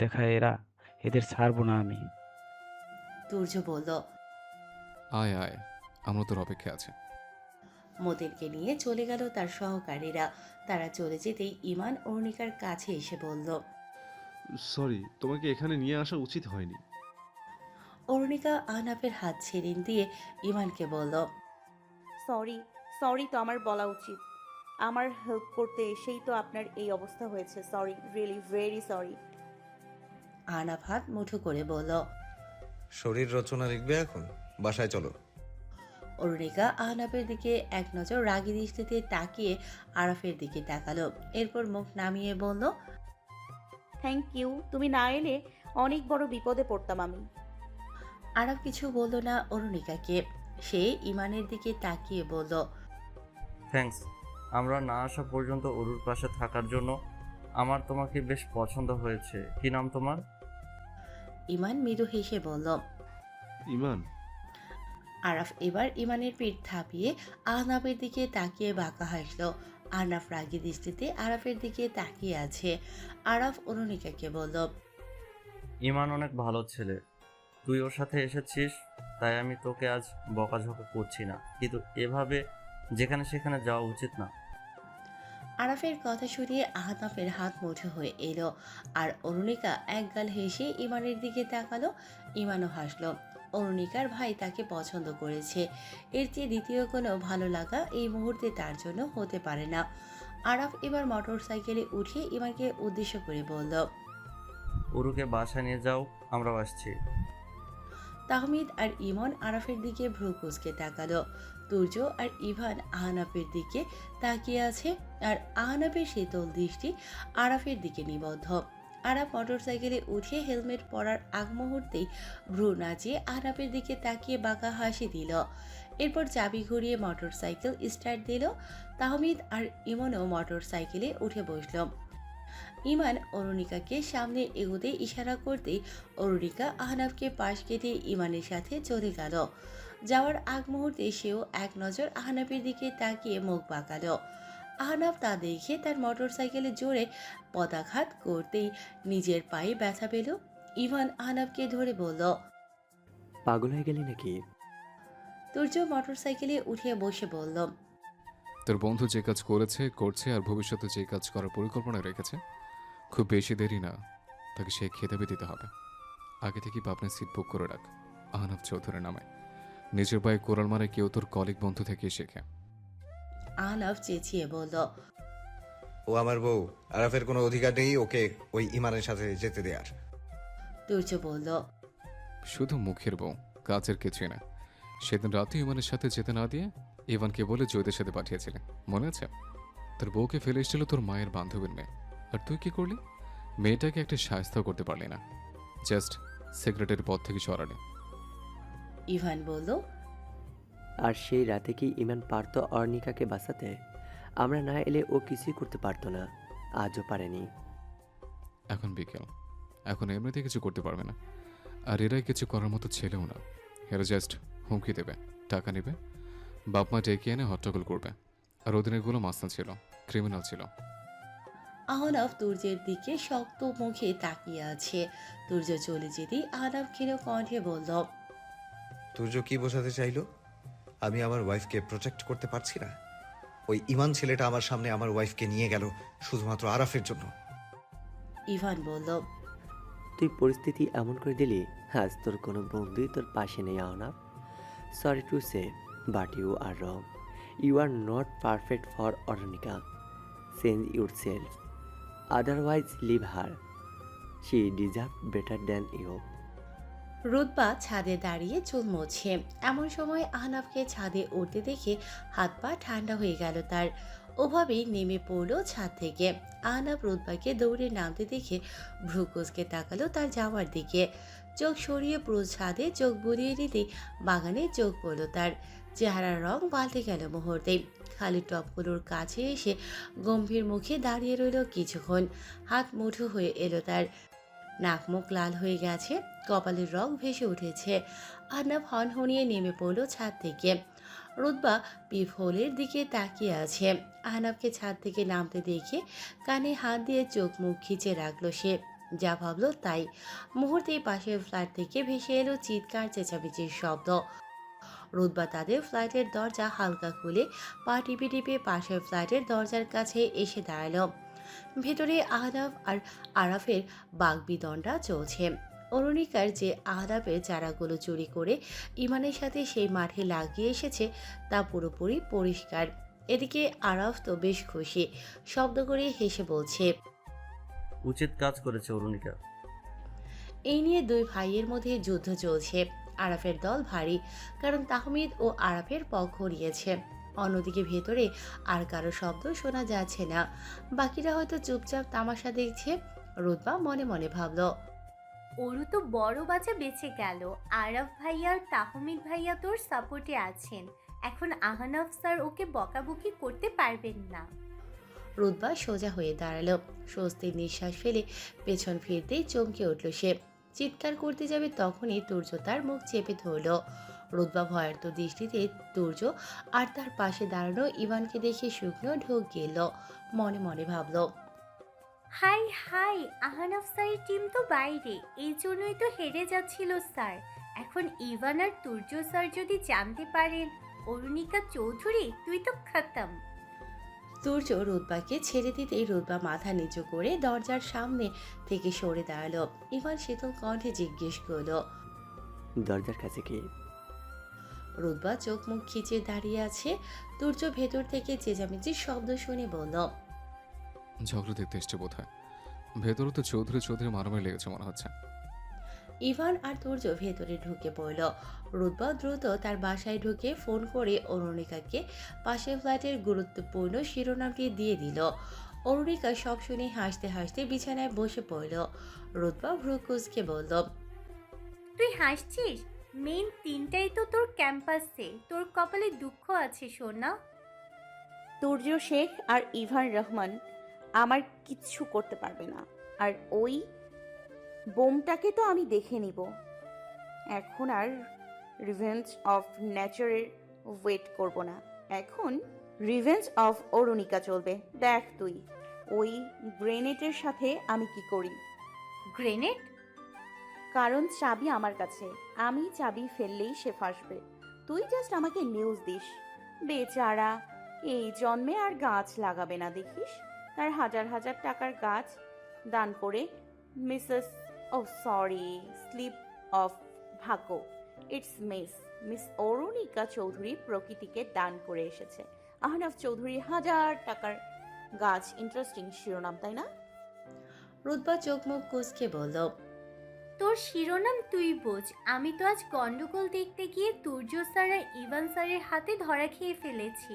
দেখায় এরা, এদের ছাড়বো না আমি। তুর্য বলল। আয় আয়, আমরা তোর অপেক্ষা আছে। মোতিনকে নিয়ে চলে গেল তার সহকারীরা। তারা চলে যেতেই ইমান অরুণিকার কাছে এসে বলল। সরি, তোমাকে এখানে নিয়ে আসা উচিত হয়নি। অরুণিকা আহনাফের হাত ছেড়ে দিয়ে ইমানকে বলল। সরি, সরি তো আমার বলা উচিত। আমার হেল্প করতে এসেই তো আপনার এই অবস্থা হয়েছে। Sorry, really very sorry. Ahnaf হাত মুঠো করে বলল। শরীর রচনা লিখবে এখন, বাসায় চলো। অরুণিকা আহনাফের দিকে এক নজর রাগী দৃষ্টিতে তাকিয়ে আরাফের দিকে তাকালো। এরপর মুখ নামিয়ে বলল। থ্যাংক ইউ, তুমি না এলে অনেক বড় বিপদে পড়তাম আমি। আরাফ কিছু বলল না অরুণিকাকে। সে ইমানের দিকে তাকিয়ে বলল। থ্যাঙ্কস, আমরা না আসা পর্যন্ত অরুর পাশে থাকার জন্য। আমার তোমাকে বেশ পছন্দ হয়েছে। কি নাম তোমার? ইমান মৃদু হেসে বলল। ইমান। আরাফ এবার ইমানের পিঠ থাপিয়ে আহনাফের দিকে তাকিয়ে বাঁকা হাসলো। আহনাফ রাগী দৃষ্টিতে আরাফের দিকে তাকিয়ে আছে। আরাফ অরুণিকাকে বলল। ইমান অনেক ভালো ছেলে, তুই ওর সাথে এসেছিস, তাই আমি তোকে আজ বকাঝকা করছি না, কিন্তু এভাবে যেখানে সেখানে যাওয়া উচিত না। আরাফের কথা শুনিয়ে আহনাফের হাত মুঠো হয়ে এলো। আর অরুণিকা একগাল হেসে ইমানের দিকে তাকালো। ইমানও হাসলো। অরুণিকার ভাই তাকে পছন্দ করেছে। এর চেয়ে দ্বিতীয় কোনো ভালো লাগা এই মুহূর্তে তার জন্য হতে পারে না। আরাফ এবার মোটর সাইকেলে উঠে ইমানকে উদ্দেশ্য করে বলল। অরুকে বাসায় নিয়ে যাও, আমরাও আসছি। তাহমিদ আর ইমন আরাফের দিকে ভ্রু কুঁচকে তাকালো। তুর্য আর ইভান আহনাফের দিকে তাকিয়ে আছে। আর আহনাফের শীতল দৃষ্টি আরাফের দিকে নিবদ্ধ। আরাফ মোটরসাইকেলে উঠে হেলমেট পরার আগ মুহূর্তেই ভ্রু নাচিয়ে আহনাফের দিকে তাকিয়ে বাঁকা হাসি দিল। এরপর চাবি ঘুরিয়ে মোটরসাইকেল স্টার্ট দিল। তাহমিদ আর ইমনও মোটরসাইকেলে উঠে বসল। ইমান অরুণিকাকে সামনে এগোতে ইশারা করতেই অরুণিকা আহনাফকে পাশ কেটে ইমানের সাথে চলে গেল। যাওয়ার আগ মুহূর্তে সেও এক নজর আহনাফের দিকে তাকিয়ে মুখ বাঁকালো। আহনাফ তা দেখে তার মোটরসাইকেলে জোরে পদাঘাত করতেই নিজের পায়ে ব্যথা পেল। ইমান আহনাফকে ধরে বলল। পাগল হয়ে গেলি নাকি? তুর্য মোটরসাইকেলে উঠে বসে বলল। তোর বন্ধু যে কাজ করেছে, করছে আর ভবিষ্যতে যে কাজ করার পরিকল্পনা রেখেছে, খুব বেশি দেরি না, তাকে সে খেতাবে দিতে হবে। আগে থেকেই পাবনায় সিট বুক করে রাখ। আহনাফ চৌধুরী নামে। নিজের পায়ে কোরাল মারে কেউ তোর কলিগ বন্ধু থেকে শেখে। আহনাফ চেঁচিয়ে বলল। ও আমার বউ, আরাফের কোনো অধিকার নেই ওকে ওই ইমানের সাথে যেতে দেয়ার। তুর্য বলল। শুধু মুখের বউ, কাজের কিছুই না। সেদিন রাতে ইমানের সাথে যেতে না দিয়ে ইভানকে বলে জয়দের সাথে পাঠিয়েছিলে, মনে আছে? তোর বউকে ফেলে এসেছিল তোর মায়ের বান্ধবীর মেয়ে, আর তুই কি করলি? মেয়েটাকে একটা সাহায্য করতে পারলি না, জাস্ট সেক্রেটারি পদ থেকে সরালি। ইভান বলল। আর সেই রাতে কি ইমান পারতো অর্ণিকাকে বাঁচাতে? আমরা না এলে ও কিছুই করতে পারতো না, আজও পারেনি। এখন বিকেল, এখন এমনিতে কিছু করতে পারবে না। আর এরাই কিছু করার মতো ছেলেও না। এরা জাস্ট হুমকি দেবে, টাকা নেবে, বাপ মা ডেকে এনে হট্টগোল করবে। আর ওদিনেরগুলো মাস্তান ছিল, ক্রিমিনাল ছিল। আহনাফ তুর্যের দিকে শক্ত মুখে তাকিয়ে আছে। তুর্য চলে যেতেই আহনাফ ক্ষীণ কণ্ঠে বলল। তুর্য কি বোঝাতে চাইলো? আমি আমার ওয়াইফকে প্রোটেক্ট করতে পারছি না? ওই ইমান ছেলেটা আমার সামনে আমার ওয়াইফকে নিয়ে গেল শুধুমাত্র আরাফের জন্য। ইভান বলল। তুই পরিস্থিতি এমন করে দিলি, আজ তোর কোনো বন্ধুই তোর পাশে নেই Ahnaf. Sorry to say, but you R wrong. You are not perfect for Arnika. Change your self, otherwise leave her. She deserve better than you. রুতবা ছাদে দাঁড়িয়ে চুল মুছছে। এমন সময় আহনাফকে ছাদে উঠতে দেখে হাত পা ঠান্ডা হয়ে গেল তার। ওভাবেই নেমে পড়লো ছাদ থেকে। আহনাফ রুতবাকে দৌড়ে নামতে দেখে ভ্রু কুঁচকে তাকালো তার যাওয়ার দিকে। চোখ সরিয়ে পুরো ছাদে চোখ বুলিয়ে দিতেই বাগানে চোখ পড়লো তার। চেহারার রং পাল্টে গেল মুহূর্তে। খালি টপগুলোর কাছে এসে গম্ভীর মুখে দাঁড়িয়ে রইল কিছুক্ষণ। হাত মুঠো হয়ে এলো তার। নাক মুখ লাল হয়ে গেছে, কপালের রং ভেসে উঠেছে। আহনাফ হনহনিয়ে নেমে পড়ল ছাদ থেকে। রুতবা পিপ হোলের দিকে তাকিয়ে আছে। আহনাফকে ছাদ থেকে নামতে দেখে কানে হাত দিয়ে চোখ মুখ খিচে রাখলো সে। যা ভাবলো তাই। মুহূর্তেই পাশের ফ্ল্যাট থেকে ভেসে এলো চিৎকার চেঁচামেচির শব্দ। রোদবা তাদের ফ্ল্যাটের দরজা হালকা খুলে পা টিপে টিপে পাশের ফ্ল্যাটের দরজার কাছে এসে দাঁড়ালো। ভেতরে আহনাফ আর আরাফের বাগবিতণ্ডা চলছে। অরুণিকার যে আহনাফের চারাগুলো চুরি করে ইমানের সাথে সেই মাঠে লাগিয়ে এসেছে তা পুরোপুরি পরিষ্কার। এদিকে আরাফ তো বেশ খুশি, শব্দ করে হেসে বলছে। উচিত কাজ করেছে অরুণিকা। এই নিয়ে দুই ভাইয়ের মধ্যে যুদ্ধ চলছে। আরাফের দল ভারী, কারণ তাহমিদ ও আরাফের পক্ষ নিয়েছে। অন্যদিকে ভেতরে আর কারো শব্দ শোনা যাচ্ছে না। বাকিরা হয়তো চুপচাপ তামাশা দেখছে। রুতবা মনে মনে ভাবল, ওরু তো বড় বাচ্চা বেঁচে গেল। আরাফ ভাইয়া আর তাহমিদ ভাইয়া তোর সাপোর্টে আছেন। এখন আহনাফ স্যার ওকে বকাবকি করতে পারবেন না। রুতবা সোজা হয়ে দাঁড়ালো। স্বস্তির নিঃশ্বাস ফেলে পেছন ফিরতেই চমকে উঠল সে। চিৎকার করতে যাবে তখনই তুর্য তার মুখ চেপে ধরল। রুতবা ভয়ার্ত দৃষ্টিতে তুর্য আর তার পাশে দাঁড়ানো ইভানকে দেখে শুকনো ঢোক গেল। মনে মনে ভাবল, হাই হাই, আহনাফ স্যারের টিম তো বাইরে, এই জন্যই তো হেরে যাচ্ছিল স্যার। এখন ইভান আর তুর্য স্যার যদি জানতে পারেন অরুণিকা চৌধুরী, তুই তো খতম। তুর্য রুতবাকে ছেড়ে দিতেই রুতবা মাথা নিচু করে দরজার সামনে থেকে সরে দাঁড়ালো। ইভান শীতল কণ্ঠে জিজ্ঞেস করলো। দরজার কাছে কি? রুতবা চোখ মুখ খিচে দাঁড়িয়ে আছে। তুর্য ভেতর থেকে চেঁচামেচির শব্দ শুনে বলল, ঝগড়া দেখতে এসছে বোধ হয়। ভেতরে তো চৌধুরী চৌধুরী মারামারি লেগেছে মনে হচ্ছে। ইভান আর তুর্য ভেতরে ঢুকে পড়ল। রুতবা দ্রুত তার বাসায় ঢুকে ফোন করে অরুণিকাকে পাশের ফ্ল্যাটের গুরুত্বপূর্ণ শিরোনামটি দিয়ে দিল। অরুণিকা সব শুনে হাসতে হাসতে বিছানায় বসে পড়ল। রুতবা ভ্রু কুঁচকে বলল, তুই হাসছিস? মেইন তিনটাই তো তোর ক্যাম্পাসে, তোর কপালে দুঃখ আছে সোনা। তুর্য শেখ আর ইভান রহমান আমার কিচ্ছু করতে পারবে না। আর ওই বোমটাকে তো আমি দেখে নিব। এখন আর রিভেঞ্জ অফ নেচারের ওয়েট করব না। এখন রিভেঞ্জ অফ অরুণিকা চলবে। দেখ তুই ওই গ্রেনেডের সাথে আমি কি করি। গ্রেনেড? কারণ চাবি আমার কাছে, আমি চাবি ফেললেই সে ফাঁসবে। তুই জাস্ট আমাকে নিউজ দিস। বেচারা এই জন্মে আর গাছ লাগাবে না, দেখিস। তার হাজার হাজার টাকার গাছ দান করে স্লিপ অফ ভাগ্য, ইটস মিস অরুণিকা চৌধুরী প্রকৃতিকে দান করে এসেছে। আহনাফ চৌধুরী হাজার টাকার গাছ, ইন্টারেস্টিং শিরোনাম, তাই না? রুতবা চোখ মুখ কুঁচকে বলল, তোর শিরোনাম তুই বোঝ। আমি তো আজ গন্ডগোল দেখতে গিয়ে তুর্য স্যার আর ইভান স্যারের হাতে ধরা খেয়ে ফেলেছি।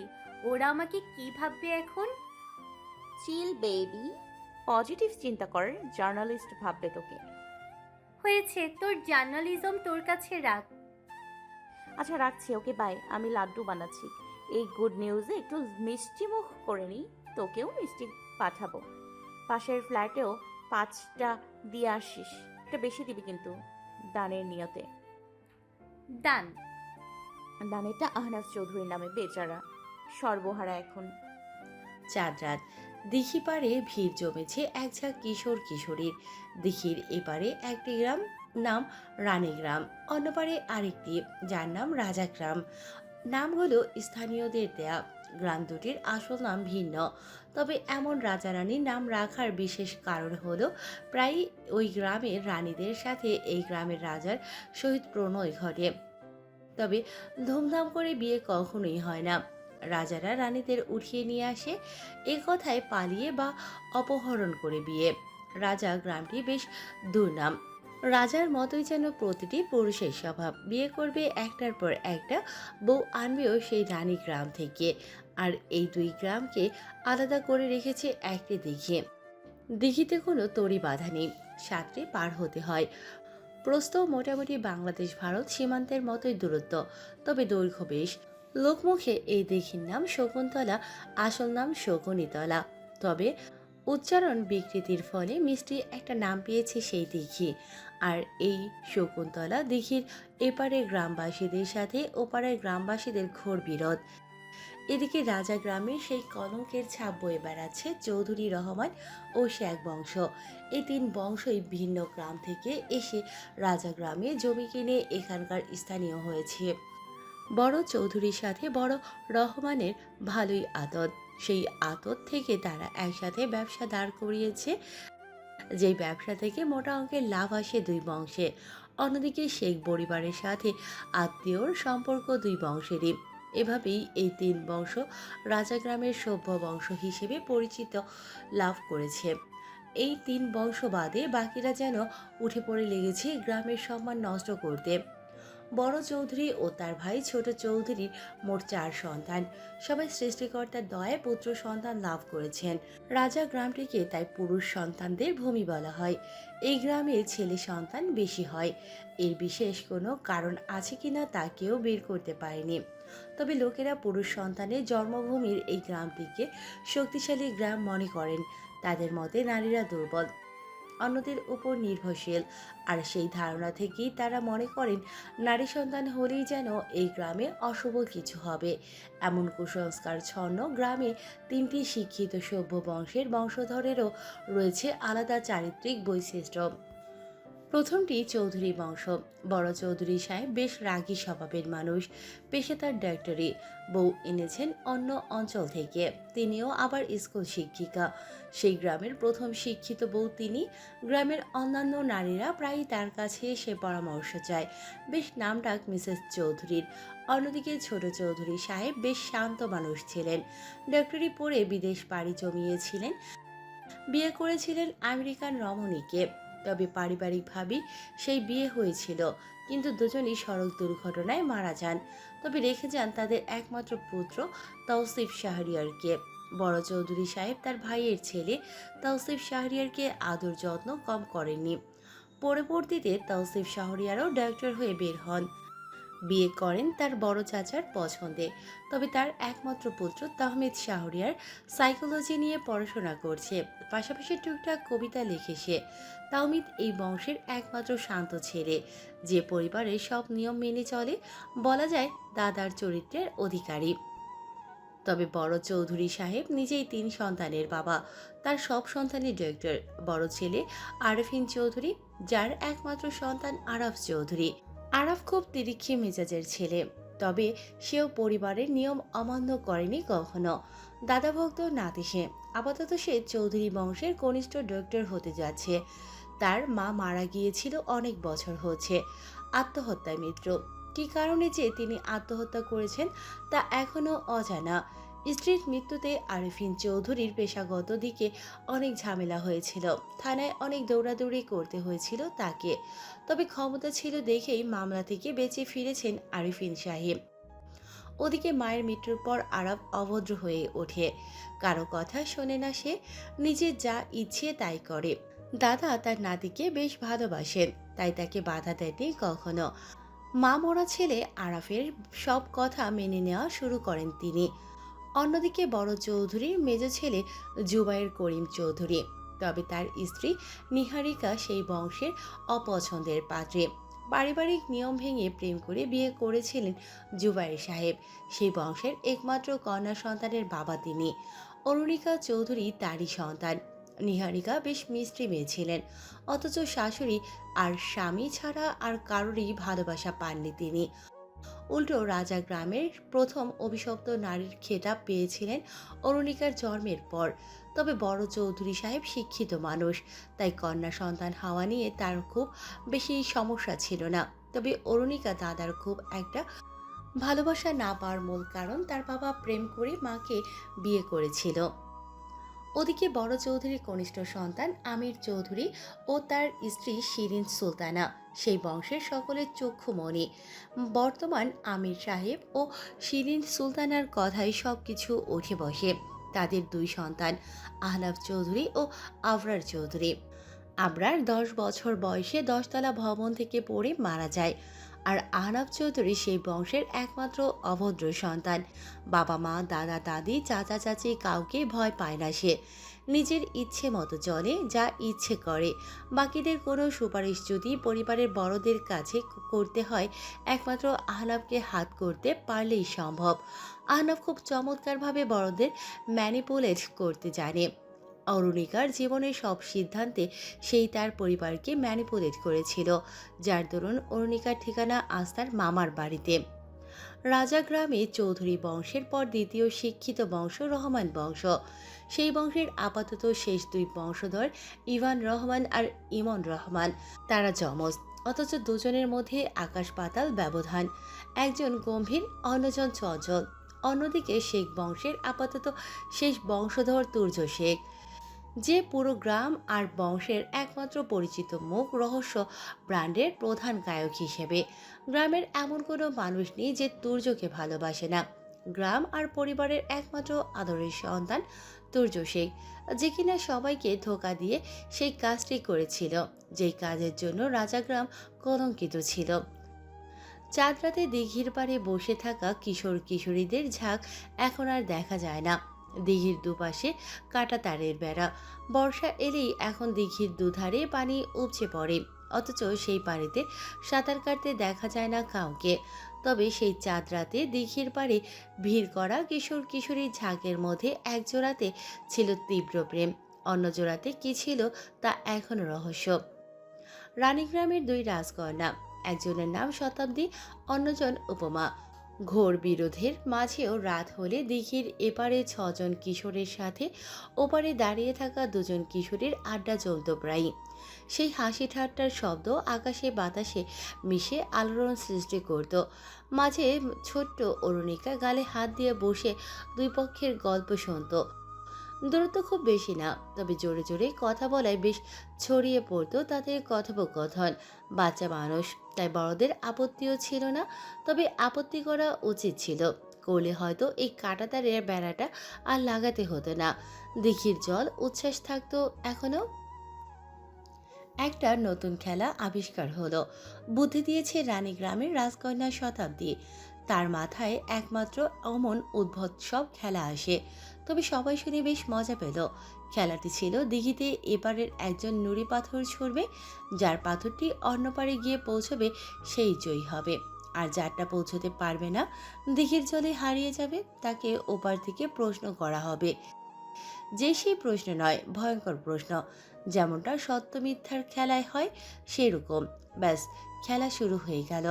ওরা আমাকে কি ভাববে এখন? চিল বেবি, পজিটিভ চিন্তা কর। জার্নালিস্ট ভাববে তোকে। হয়েছে, তোর জার্নালিজম তোর কাছে রাখ। আচ্ছা রাখছি, ওকে বাই। আমি লাড্ডু বানাচ্ছি। এই গুড নিউজে একটু মিষ্টি মুখ করে নিই, তোকেও মিষ্টি পাঠাবো। পাশের ফ্ল্যাটেও 5টা দিয়ে আসিস। একটা বেশি দিবি কিন্তু, দানের নিয়তে। ডান। দানেরটা আহনাফ চৌধুরীর নামে, বেচারা সর্বহারা এখন। চাঁদ রাত। দিঘি পাড়ে ভিড় জমেছে এক ঝাঁক কিশোর কিশোরীর। দিঘির এপারে একটি গ্রাম, নাম রানীগ্রাম। অন্য পারে আরেকটি, যার নাম রাজাগ্রাম। নামগুলো স্থানীয়দের দেয়া। গ্রাম দুটির আসল নাম ভিন্ন। তবে এমন রাজা রানীর নাম রাখার বিশেষ কারণ হলো প্রায়ই ওই গ্রামের রানীদের সাথে এই গ্রামের রাজার সহিত প্রণয় ঘটে। তবে ধুমধাম করে বিয়ে কখনোই হয় না। রাজারা রানীদের উঠিয়ে নিয়ে আসে, এ কথায় পালিয়ে বা অপহরণ করে বিয়ে। রাজা গ্রামটি বেশ দুর্নাম। রাজার মতোই যেন প্রতিটি পুরুষের স্বভাব, বিয়ে করবে একটার পর একটা, বউ আনবেও সেই রানী গ্রাম থেকে। আর এই দুই গ্রামকে আলাদা করে রেখেছে একটি দিঘি। দিঘিতে কোনো তরি বাঁধা নেই, সাঁতরে পার হতে হয়। প্রস্থ মোটামুটি বাংলাদেশ ভারত সীমান্তের মতোই দূরত্ব, তবে দৈর্ঘ্য বেশ। লোকমুখে এই দিঘির নাম শকুন্তলা, আসল নাম শকুনিতলা। তবে উচ্চারণ বিকৃতির ফলে মিষ্টি একটা নাম পেয়েছে সেই দিঘি। আর এই শকুন্তলা দিঘির এপারের গ্রামবাসীদের সাথে ওপারের গ্রামবাসীদের ঘোর বিরোধ। এদিকে রাজা গ্রামে সেই কলঙ্কের ছাপ বয়ে বেড়াচ্ছে চৌধুরী রহমান ও শেখ বংশ। এই তিন বংশই ভিন্ন গ্রাম থেকে এসে রাজা গ্রামে জমি কিনে এখানকার স্থানীয় হয়েছে। বড় চৌধুরীর সাথে বড় রহমানের ভালোই আদত। সেই আদত থেকে তারা একসাথে ব্যবসা দাঁড় করিয়েছে, যেই ব্যবসা থেকে মোটা অঙ্কের লাভ আসে দুই বংশে। অন্যদিকে শেখ পরিবারের সাথে আত্মীয়র সম্পর্ক দুই বংশেরই। এভাবেই এই তিন বংশ রাজা গ্রামের সভ্য বংশ হিসেবে পরিচিত লাভ করেছে। এই তিন বংশ বাদে বাকিরা যেন উঠে পড়ে লেগেছে গ্রামের সম্মান নষ্ট করতে। বড় চৌধুরী ও তার ভাই ছোট চৌধুরীর মোট 4 সন্তান। সবাই সৃষ্টিকর্তার দয়ায় পুত্র সন্তান লাভ করেছেন। রাজা গ্রামটিকে তাই পুরুষ সন্তানদের ভূমি বলা হয়। এই গ্রামে ছেলে সন্তান বেশি হয়। এর বিশেষ কোনো কারণ আছে কিনা তা কেউ বের করতে পারেনি। তবে লোকেরা পুরুষ সন্তানের জন্মভূমির এই গ্রামটিকে শক্তিশালী গ্রাম মনে করেন। তাদের মতে নারীরা দুর্বল, অন্যদের উপর নির্ভরশীল, আর সেই ধারণা থেকেই তারা মনে করেন নারী সন্তান হলেই যেন এই গ্রামে অশুভ কিছু হবে। এমন কুসংস্কারচ্ছন্ন গ্রামে 3টি শিক্ষিত সভ্য বংশের বংশধরেরও রয়েছে আলাদা চারিত্রিক বৈশিষ্ট্য। প্রথমটি চৌধুরী বংশ। বড় চৌধুরী সাহেব বেশ রাগী স্বভাবের মানুষ, পেশাদার ডাক্তারি, বউ এনেছেন অন্য অঞ্চল থেকে, তিনিও আবার স্কুল শিক্ষিকা। সেই গ্রামের প্রথম শিক্ষিত বউ তিনি। গ্রামের অন্যান্য নারীরা প্রায়ই তার কাছে এসে পরামর্শ চায়। বেশ নামডাক মিসেস চৌধুরীর। অন্যদিকে ছোট চৌধুরী সাহেব বেশ শান্ত মানুষ ছিলেন। ডাক্তারি পড়ে বিদেশ পাড়ি জমিয়েছিলেন, বিয়ে করেছিলেন আমেরিকান রমণীকে। তবে পারিবারিকভাবেই সেই বিয়ে হয়েছিল, কিন্তু দুজনই সড়ক দুর্ঘটনায় মারা যান। তবে রেখে যান তাদের একমাত্র পুত্র তৌসিফ শাহরিয়ারকে। বড় চৌধুরী সাহেব তার ভাইয়ের ছেলে তৌসিফ শাহরিয়ারকে আদর যত্ন কম করেননি। পরবর্তীতে তৌসিফ শাহরিয়ারও ডাক্তার হয়ে বের হন, বিয়ে করেন তার বড় চাচার পছন্দে। তবে তার একমাত্র পুত্র তাহমিদ শাহরিয়ার সাইকোলজি নিয়ে পড়াশোনা করছে, পাশাপাশি টুকটাক কবিতা লিখে সে। তাহমিদ এই বংশের একমাত্র শান্ত ছেলে, যে পরিবারের সব নিয়ম মেনে চলে, বলা যায় দাদার চরিত্রের অধিকারী। তবে বড় চৌধুরী সাহেব নিজেই 3 সন্তানের বাবা। তার সব সন্তানই ডাক্তার। বড় ছেলে আরফিন চৌধুরী, যার একমাত্র সন্তান আরাফ চৌধুরী। আরাফ খুব তিরিক্ষি মেজাজের ছেলে, তবে সেও পরিবারের নিয়ম অমান্য করেনি কখনো। দাদাভক্ত নাতি সে। আপাতত সে চৌধুরী বংশের কনিষ্ঠ ডক্টর হতে যাচ্ছে। তার মা মারা গিয়েছিল অনেক বছর হচ্ছে, আত্মহত্যায় মৃত্যু। কী কারণে যে তিনি আত্মহত্যা করেছেন তা এখনও অজানা। স্ত্রীর মৃত্যুতে আরিফিন চৌধুরীর পেশাগত দিকে অনেক ঝামেলা হয়েছিল, থানায় অনেক দৌড়াদৌড়ি করতে হয়েছিল তাকে। তবে ক্ষমতা ছিল দেখেই মামলা থেকে বেঁচে ফিরেছেন আরিফিন সাহেব। ওদিকে মায়ের মৃত্যুর পর আরাফ অভদ্র হয়ে ওঠে, কারো কথা শোনে না সে, নিজের যা ইচ্ছে তাই করে। দাদা তার নাতিকে বেশ ভালোবাসেন, তাই তাকে বাধা দেননি কখনো। মা মরা ছেলে আরাফের সব কথা মেনে নেওয়া শুরু করেন তিনি। অন্যদিকে বড় চৌধুরীর মেজ ছেলে জুবায়ের করিম চৌধুরী। তবে তার স্ত্রী নিহারিকা সেই বংশের অপছন্দের পাত্রে। পারিবারিক নিয়ম ভেঙে প্রেম করে বিয়ে করেছিলেন জুবায়ের সাহেব। সেই বংশের একমাত্র কন্যা সন্তানের বাবা তিনি। অরুণিকা চৌধুরী তারই সন্তান। নিহারিকা বেশ মিষ্টি মেয়ে ছিলেন, অথচ শাশুড়ি আর স্বামী ছাড়া আর কারোরই ভালোবাসা পাননি তিনি। উল্টো রাজা গ্রামের প্রথম অভিশপ্ত নারীর খেতাব পেয়েছিলেন অরুণিকার জন্মের পর। তবে বড় চৌধুরী সাহেব শিক্ষিত মানুষ, তাই কন্যা সন্তান হওয়া নিয়ে তার খুব বেশি সমস্যা ছিল না। তবে অরুণিকা দাদার খুব একটা ভালোবাসা না পাওয়ার মূল কারণ তার বাবা প্রেম করে মাকে বিয়ে করেছিল। ওদিকে বড় চৌধুরীর কনিষ্ঠ সন্তান আমির চৌধুরী ও তার স্ত্রী শিরিন সুলতানা সেই বংশের সকলের চক্ষুমণি। বর্তমান আমির সাহেব ও শিরিন সুলতানার কথাই সব কিছু উঠে বসে। তাদের 2 সন্তান আহনাফ চৌধুরী ও আবরার চৌধুরী। আবরার 10 বছর বয়সে 10তলা ভবন থেকে পড়ে মারা যায়। আর আহনাফ চৌধুরী সেই বংশের একমাত্র অভদ্র সন্তান। বাবা মা দাদা দাদি চাচা চাচি কাউকে ভয় পায় না সে। নিজের ইচ্ছে মতো চলে, যা ইচ্ছে করে। বাকিদের কোনো সুপারিশ যদি পরিবারের বড়দের কাছে করতে হয়, একমাত্র আহনাফকে হাত করতে পারলেই সম্ভব। আহনাফ খুব চমৎকারভাবে বড়দের ম্যানিপুলেট করতে জানে। অরুণিকার জীবনের সব সিদ্ধান্তে সেই তার পরিবারকে ম্যানিপুলেট করেছিল, যার দরুন অরুণিকার ঠিকানা আজ তার মামার বাড়িতে। রাজা গ্রামে চৌধুরী বংশের পর দ্বিতীয় শিক্ষিত বংশ রহমান বংশ। সেই বংশের আপাতত শেষ দুই বংশধর ইভান রহমান আর ইমন রহমান। তারা যমজ, অথচ দুজনের মধ্যে আকাশ পাতাল ব্যবধান। একজন গম্ভীর, অন্যজন চঞ্চল। অন্যদিকে শেখ বংশের আপাতত শেষ বংশধর তুর্য শেখ, যে পুরো গ্রাম আর বংশের একমাত্র পরিচিত মুখ, রহস্য ব্র্যান্ডের প্রধান গায়ক হিসেবে। গ্রামের এমন কোনো মানুষ নেই যে তুর্যকে ভালোবাসে না। গ্রাম আর পরিবারের একমাত্র আদরের সন্তান তুর্য শেখ, যে কিনা সবাইকে ধোঁকা দিয়ে সেই কাজটি করেছিল, যেই কাজের জন্য রাজাগ্রাম কলঙ্কিত ছিল। চাঁদ রাতে দিঘির পাড়ে বসে থাকা কিশোর কিশোরীদের ঝাঁক এখন আর দেখা যায় না। দিঘির দুপাশে কাটা তারের বেড়া। বর্ষা এলেই এখন দিঘির দুধারে পানি উপচে পড়ে, অথচ সেই পানিতে সাঁতার কাটতে দেখা যায় না কাউকে। তবে সেই চাঁদ রাতে দিঘির পাড়ে ভিড় করা কিশোর কিশোরীর ঝাঁকের মধ্যে এক জোড়াতে ছিল তীব্র প্রেম, অন্য জোড়াতে কি ছিল তা এখনো রহস্য। রানীগ্রামের দুই রাজকন্যা, একজনের নাম শতাব্দী, অন্যজন উপমা। ঘোর বিরোধের মাঝেও রাত হলে দিঘির এপারে 6 জন কিশোরের সাথে ওপারে দাঁড়িয়ে থাকা 2 জন কিশোরীর আড্ডা চলত প্রায়ই। সেই হাসি ঠাট্টার শব্দ আকাশে বাতাসে মিশে আলোড়ন সৃষ্টি করত। মাঝে ছোট্ট অরুণিকা গালে হাত দিয়ে বসে দুই পক্ষের গল্প শুনত। দূরত্ব খুব বেশি না, তবে জোরে জোরে কথা বলায় বেশ ছড়িয়ে পড়তো তাদের কথোপকথন। বাচ্চা মানুষ, তাই বড়দের আপত্তিও ছিল না, তবে আপত্তি করা উচিত ছিল। করলে হয়তো এই কাঁটাতারের বেড়াটা আর লাগাতে হতো না। দিঘির জল উচ্ছ্বাস থাকতো এখনো। একটা নতুন খেলা আবিষ্কার হলো, বুদ্ধি দিয়েছে রানীগ্রামের রাজকন্যা শতাব্দী। তার মাথায় একমাত্র অমন উদ্ভট সব খেলা আসে, তবে সবাই শুনে বেশ মজা পেল। খেলাটি ছিল দিঘিতে এপারের একজন নুড়ি পাথর ছুড়বে, যার পাথরটি অন্য পারে গিয়ে পৌঁছবে সেই জয়ী হবে, আর যারটা পৌঁছতে পারবে না, দিঘির জলে হারিয়ে যাবে, তাকে ওপার থেকে প্রশ্ন করা হবে। যে সেই প্রশ্ন নয়, ভয়ঙ্কর প্রশ্ন, যেমনটা সত্য মিথ্যার খেলায় হয় সেরকম। ব্যাস, খেলা শুরু হয়ে গেল।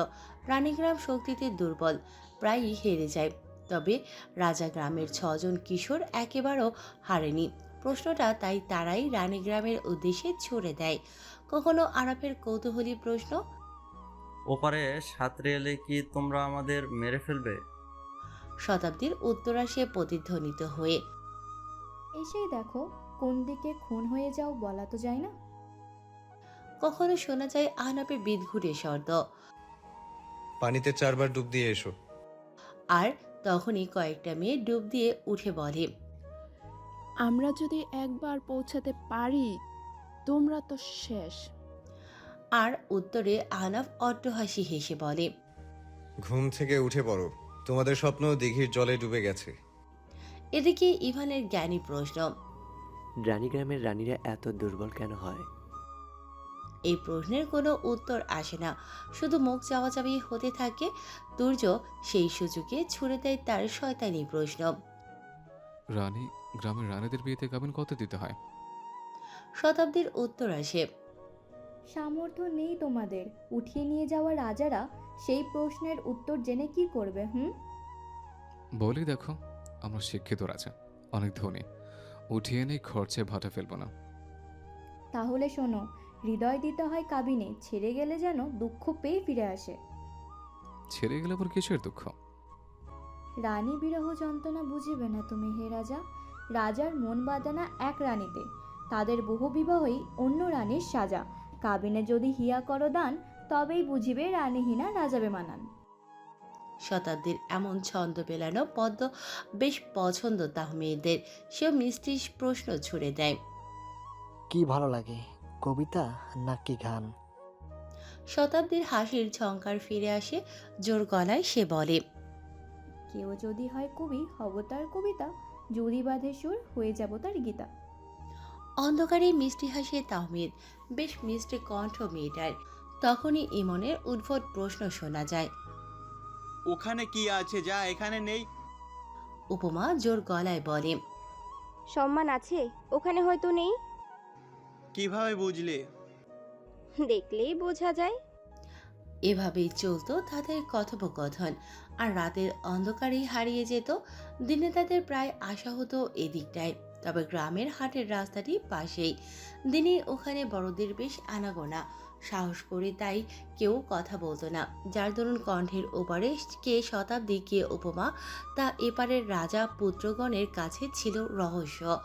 রানীগ্রাম শক্তিতে দুর্বল, প্রায়ই হেরে যায়, তবে রাজা গ্রামের 6 জন কিশোর একেবারেও হারেনি। প্রশ্নটা তাই তারাই রানীগ্রামের উদ্দেশ্যে ছুড়ে দেয়। কখনো আরাফের কৌতূহলী প্রশ্ন, ওপারে সাঁতরে এলে কি তোমরা আমাদের মেরে ফেলবে? শতাব্দীর উত্তর আসে প্রতিধ্বনিত হয়ে। এসেই দেখো, কোন দিকে খুন হয়ে যাও বলা তো যায় না। কখনো শোনা যায় আহনাফের বিদঘুটে শব্দ, পানিতে 4 বার ডুব দিয়ে এসো। আর তখনই কয়েকটা মেয়ে ডুব দিয়ে উঠে বলে, আমরা যদি একবার পৌঁছাতে পারি, তোমরা তো শেষ। আর উত্তরে আহনাফ অট্টহাসি হেসে বলে, ঘুম থেকে উঠে পড়ো, তোমাদের স্বপ্ন দিঘির জলে ডুবে গেছে। এদিকে ইভানের জ্ঞানী প্রশ্ন। রানীগ্রামের রানীরা এত দুর্বল কেন হয়? এই প্রশ্নের কোনো উত্তর আসে না, শুধু মুখ চাওয়াচাবি হতে থাকে। তুর্য সেই সুযোগে ছুড়ে দেয় তার শয়তানি প্রশ্ন। রানী, গ্রামের রানীদের বিয়েতে কাবিন কত দিতে হয়? শতাব্দীর উত্তর আসে, সামর্থ্য নেই তোমাদের। উঠিয়ে নিয়ে যাওয়া রাজারা সেই প্রশ্নের উত্তর জেনে কি করবে? বলি দেখো, আমরা শিক্ষিত রাজা, অনেক ধনী, উঠিয়ে এনে খরচে ভাটা ফেলবো না। তাহলে শোনো, হৃদয় দিতে হয় কাবিনে, ছেড়ে গেলে যেন দুঃখ পেয়ে ফিরে আসে। ছেড়ে গেলে আবার কিসের দুঃখ? রানী বিরহ যন্ত্রণা বুঝিবে না তুমি হে রাজা। রাজার মন বাঁধে না এক রানীতে, তাদের বহু বিবাহই অন্য রানীর সাজা। কাবিনে যদি হিয়া করো দান, তবেই বুঝিবে রানীহীনা রাজাবে মানান। শতাব্দীর এমন ছন্দ পেলানো পদ্ম বেশ পছন্দ তাহমিদের। সেও মিষ্টি প্রশ্ন ছুড়ে দেয়, কি ভালো লাগে, কবিতা নাকি গান? শতাব্দীর হাসির ঝংকার ফিরে আসে, জোর গলায় সে বলে, কেউ যদি হয় কবি, হব তার কবিতা। যদি বাঁধে সুর, হয়ে যাব তার গীতা। অন্ধকারে মিষ্টি হাসে তাহমিদ, বেশ মিষ্টি কণ্ঠ মেয়েটার। তখনই ইমনের উদ্ভট প্রশ্ন শোনা যায়। ওখানে কি আছে যা এখানে নেই? উপমা জোর গলায় বলে। সম্মান আছে ওখানে হয়তো নেই। কিভাবে বুঝলে? দেখলেই বোঝা যায়। এভাবেই চলতো তাদের কথোপকথন, আর রাতের অন্ধকারেই হারিয়ে যেত। দিনে তাদের প্রায় আসা হতো এদিকটায়, তবে গ্রামের হাটের রাস্তাটি পাশেই। দিনে ওখানে বড়দের বেশ আনাগোনা, সাহস করে তাই কেউ কথা বলতো না। যার দরুন কণ্ঠের ওপারে কে শতাব্দী কে উপমা, তা এপারের রাজা পুত্রগণের কাছে ছিল রহস্য।